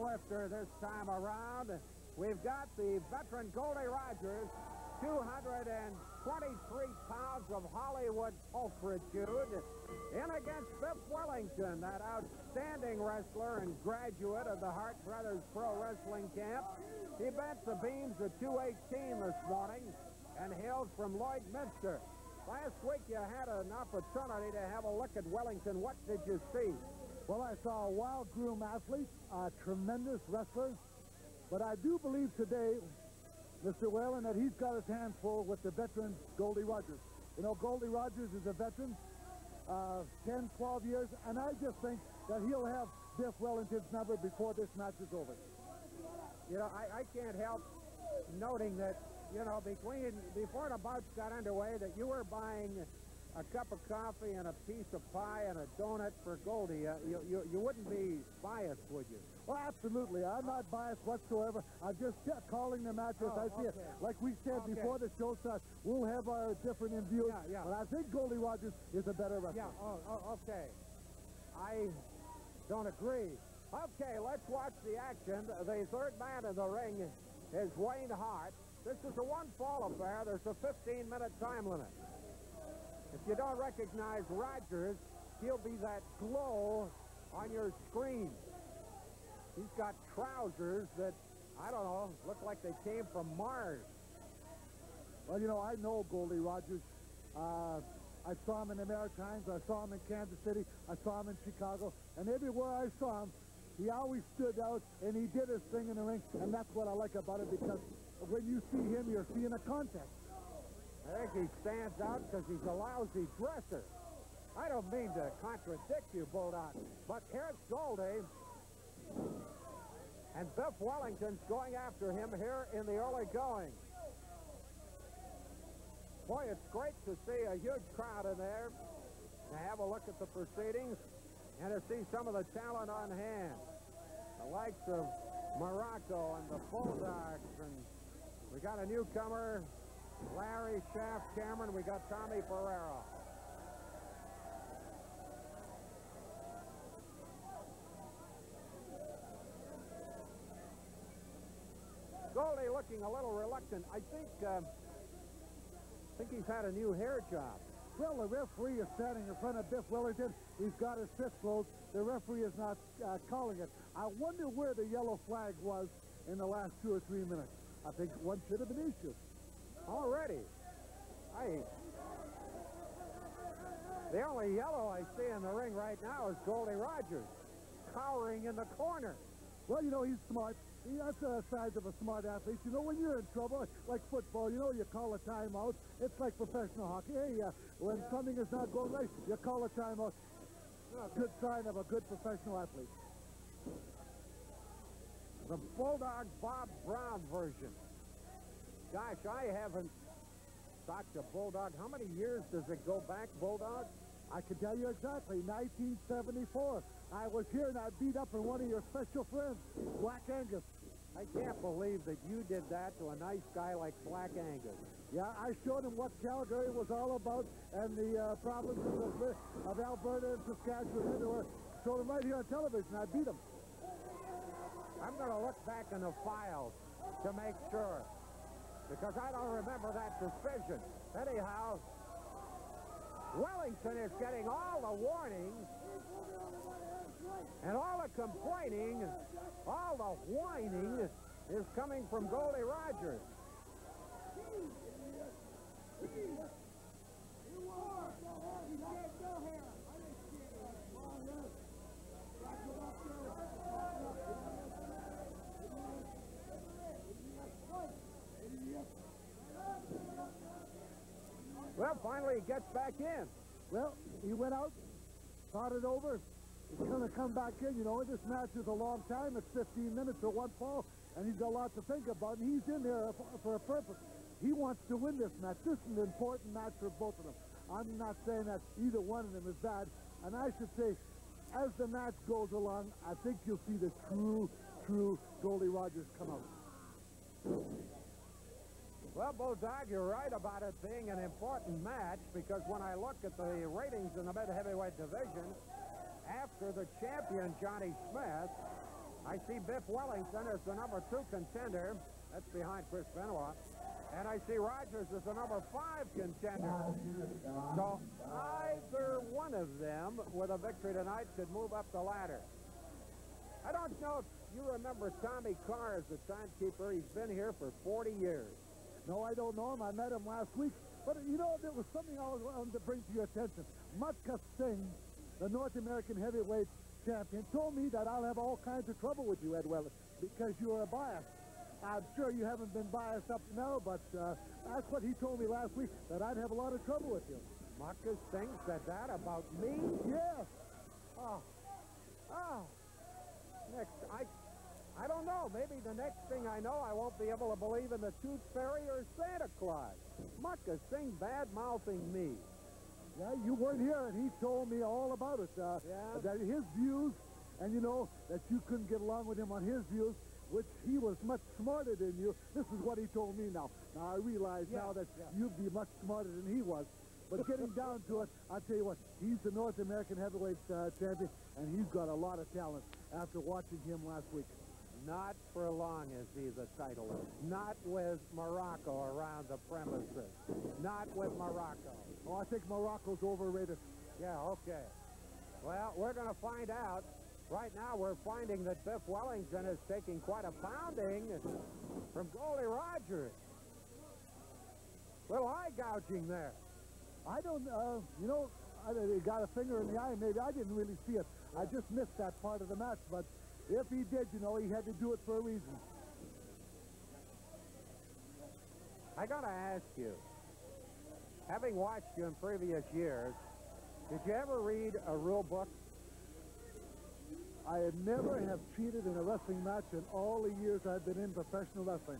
lifter this time around. We've got the veteran Goldie Rogers, 223 pounds of Hollywood pulchritude, in against Biff Wellington, that outstanding wrestler and graduate of the Hart Brothers Pro Wrestling Camp. He bent the beams at 218 this morning and hails from Lloydminster. Last week you had an opportunity to have a look at Wellington. What did you see? Well, I saw a wild-groom athlete, a tremendous wrestler, but I do believe today, Mr. Whalen, that he's got his hands full with the veteran Goldie Rogers. You know, Goldie Rogers is a veteran, 10, 12 years, and I just think that he'll have Biff Wellington's number before this match is over. You know, I can't help noting that, you know, before the bouts got underway, that you were buying a cup of coffee and a piece of pie and a donut for Goldie. You wouldn't be biased, would you? Well, absolutely. I'm not biased whatsoever. I'm just calling the match as I see it. Like we said before the show starts, we'll have our different views. Yeah. But I think Goldie Rogers is a better wrestler. Yeah, okay. I don't agree. Okay, let's watch the action. The third man in the ring is Wayne Hart. This is a one-fall affair. There's a 15-minute time limit. If you don't recognize Rogers, he'll be that glow on your screen. He's got trousers that, I don't know, look like they came from Mars. Well, you know, I know Goldie Rogers. I saw him in the Maritimes. I saw him in Kansas City. I saw him in Chicago. And everywhere I saw him, he always stood out, and he did his thing in the ring. And that's what I like about it, because when you see him, you're seeing a contest. I think he stands out because he's a lousy dresser. I don't mean to contradict you, Bulldog, but here's Goldie. And Biff Wellington's going after him here in the early going. Boy, it's great to see a huge crowd in there, to have a look at the proceedings, and to see some of the talent on hand. The likes of Morocco and the Bulldogs, and we got a newcomer, Larry Shaft Cameron. We got Tommy Ferrero. Goldie looking a little reluctant. I think he's had a new hair job. Well, the referee is standing in front of Biff Wellington. He's got his fist closed. The referee is not calling it. I wonder where the yellow flag was in the last 2 or 3 minutes. I think one should have been issued. Already. The only yellow I see in the ring right now is Goldie Rogers, cowering in the corner. Well, you know, he's smart. That's the size of a smart athlete. You know, when you're in trouble, like football, you know, you call a timeout. It's like professional hockey. Hey, when something is not going right, you call a timeout. Good sign of a good professional athlete. The Bulldog Bob Brown version. Gosh, I haven't talked to Bulldog. How many years does it go back, Bulldog? I can tell you exactly, 1974. I was here and I beat up on one of your special friends, Black Angus. I can't believe that you did that to a nice guy like Black Angus. Yeah, I showed him what Calgary was all about and the provinces of Alberta and Saskatchewan. Showed him right here on television. I beat him. I'm going to look back in the files to make sure, because I don't remember that decision. Anyhow, Wellington is getting all the warnings and all the complaining, all the whining is coming from Goldie Rogers. Well, finally he gets back in. Well, he went out, thought it over. He's going to come back in. You know, this match is a long time. It's 15 minutes or one fall, and he's got a lot to think about, and he's in there for a purpose. He wants to win this match. This is an important match for both of them. I'm not saying that either one of them is bad, and I should say, as the match goes along, I think you'll see the true Goldie Rogers come out. Well, Bulldog, you're right about it being an important match, because when I look at the ratings in the mid-heavyweight division, after the champion, Johnny Smith, I see Biff Wellington as the number 2 contender. That's behind Chris Benoit. And I see Rogers as the number 5 contender. So either one of them with a victory tonight could move up the ladder. I don't know if you remember Tommy Carr as the timekeeper. He's been here for 40 years. No, I don't know him. I met him last week. But, you know, there was something I wanted to bring to your attention. Matka Singh, the North American heavyweight champion, told me that I'll have all kinds of trouble with you, Ed Wellington, because you are biased. I'm sure you haven't been biased up to now, but that's what he told me last week, that I'd have a lot of trouble with you. Matka Singh said that about me? Yes. Next, I don't know. Maybe the next thing I know, I won't be able to believe in the Tooth Fairy or Santa Claus. Matka Singh bad-mouthing me. Yeah, you weren't here, and he told me all about it. That his views, and you know, that you couldn't get along with him on his views, which he was much smarter than you. This is what he told me now. Now, I realize now that you'd be much smarter than he was. But getting down to it, I'll tell you what, he's the North American heavyweight champion, and he's got a lot of talent after watching him last week. Not for long is he the titleist. Not with Morocco around the premises. Not with Morocco. Oh, I think Morocco's overrated. Yeah, okay. Well, we're going to find out. Right now, we're finding that Biff Wellington is taking quite a pounding from Goldie Rogers. Little eye gouging there. I don't, you know, I got a finger in the eye. Maybe I didn't really see it. I just missed that part of the match, but if he did, you know, he had to do it for a reason. I got to ask you, having watched you in previous years, did you ever read a rule book? I had never have cheated in a wrestling match in all the years I've been in professional wrestling.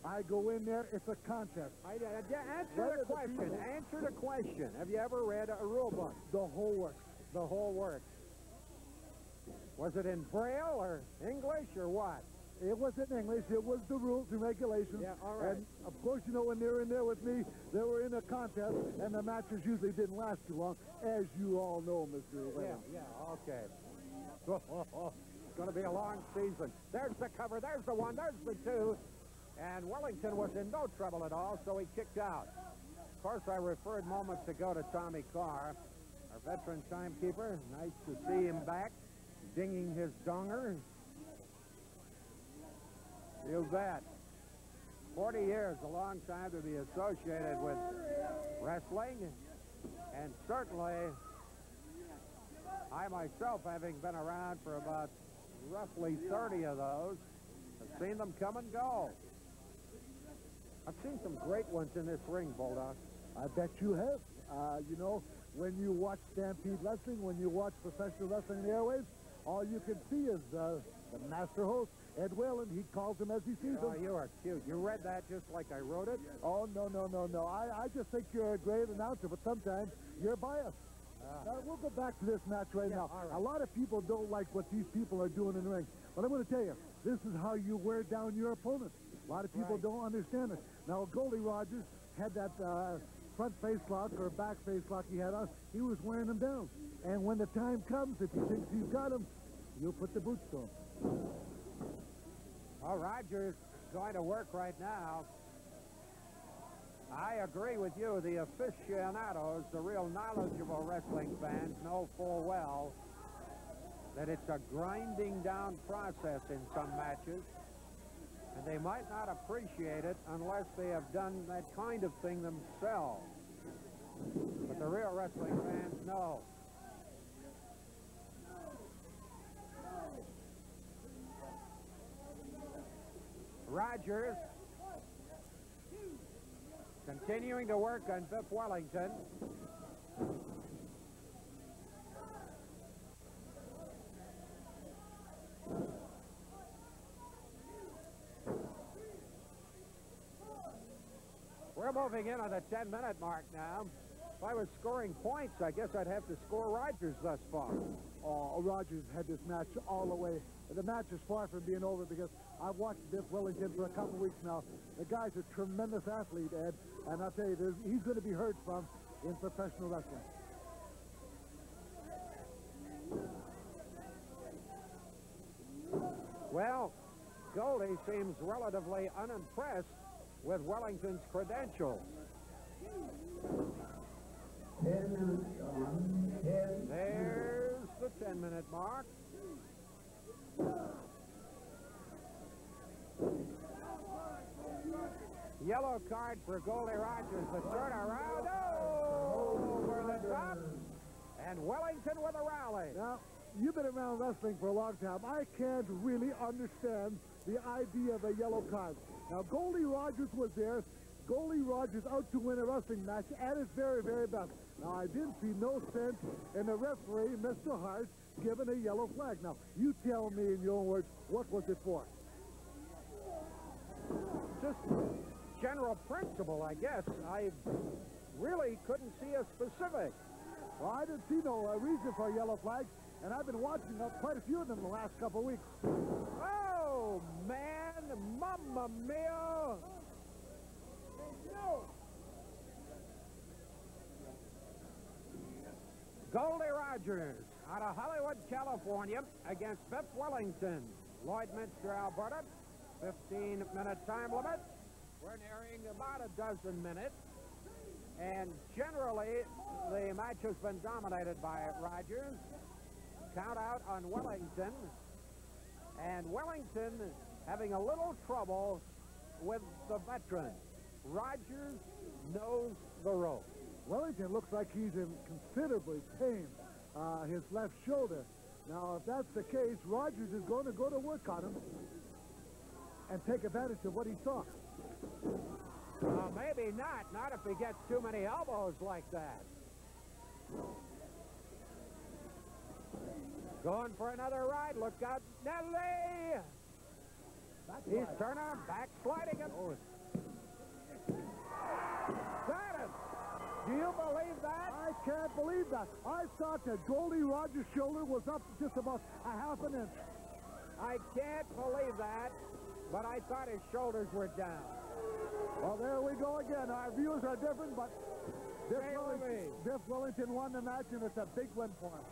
I go in there, it's a contest. Answer the question. Answer the question. Have you ever read a rule book? The whole works. The whole works. Was it in Braille or English or what? It was in English. It was the rules and regulations. Yeah, all right. And, of course, you know, when they were in there with me, they were in a contest, and the matches usually didn't last too long, as you all know, Mr. Wellington. Yeah, okay. It's going to be a long season. There's the cover. There's the one. There's the two. And Wellington was in no trouble at all, so he kicked out. Of course, I referred moments ago to Tommy Carr, our veteran timekeeper. Nice to see him back, dinging his donger. You bet. 40 years, a long time to be associated with wrestling. And certainly, I myself, having been around for about roughly 30 of those, have seen them come and go. I've seen some great ones in this ring, Bulldog. I bet you have. You know, when you watch Stampede Wrestling, when you watch professional wrestling in the airwaves, all you can see is the master host, Ed Wellington. He calls them as he sees them. Oh, you are cute. You read that just like I wrote it? Oh, no. I just think you're a great announcer, but sometimes you're biased. We'll go back to this match right now. All right. A lot of people don't like what these people are doing in the ring. But I'm going to tell you, this is how you wear down your opponent. A lot of people don't understand it. Now, Goldie Rogers had that front face lock or back face lock he had on. He was wearing them down. And when the time comes, if he thinks he's got him, you'll put the boots to him. Well, Rogers going to work right now. I agree with you. The aficionados, the real knowledgeable wrestling fans, know full well that it's a grinding down process in some matches. And they might not appreciate it unless they have done that kind of thing themselves. But the real wrestling fans know. Rogers continuing to work on Biff Wellington. We're moving in on the 10-minute mark now. If I was scoring points, I guess I'd have to score Rogers thus far. Oh, Rogers had this match all the way. The match is far from being over because I've watched Biff Wellington for a couple of weeks now. The guy's a tremendous athlete, Ed, and I'll tell you, he's going to be heard from in professional wrestling. Well, Goldie seems relatively unimpressed with Wellington's credentials. 10 minutes on. 10. There's the 10-minute mark. Yellow card for Goldie Rogers. The turnaround. Oh, over the top. And Wellington with a rally. Now, you've been around wrestling for a long time. I can't really understand the idea of a yellow card. Now, Goldie Rogers was there. Goldie Rogers out to win a wrestling match at his very, very best. Now, I didn't see no sense in the referee, Mr. Hart, giving a yellow flag. Now, you tell me in your own words, what was it for? Just general principle, I guess. I really couldn't see a specific. Well, I didn't see no reason for a yellow flag, and I've been watching quite a few of them the last couple of weeks. Oh, man, mamma mia. Goldie Rogers out of Hollywood, California, against Biff Wellington. Lloydminster, Alberta. 15-minute time limit. We're nearing about a dozen minutes. And generally, the match has been dominated by Rogers. Count out on Wellington. And Wellington having a little trouble with the veteran. Rogers knows the rope. Wellington looks like he's in considerably pain, his left shoulder. Now, if that's the case, Rogers is going to go to work on him and take advantage of what he saw. Maybe not if he gets too many elbows like that. Going for another ride. Look out, Nelly! He's turning, backsliding it. Got it! Do you believe that? I can't believe that. I thought that Goldie Rogers' shoulder was up just about a half an inch. I can't believe that, but I thought his shoulders were down. Well, there we go again. Our views are different, but Biff Wellington won the match, and it's a big win for him.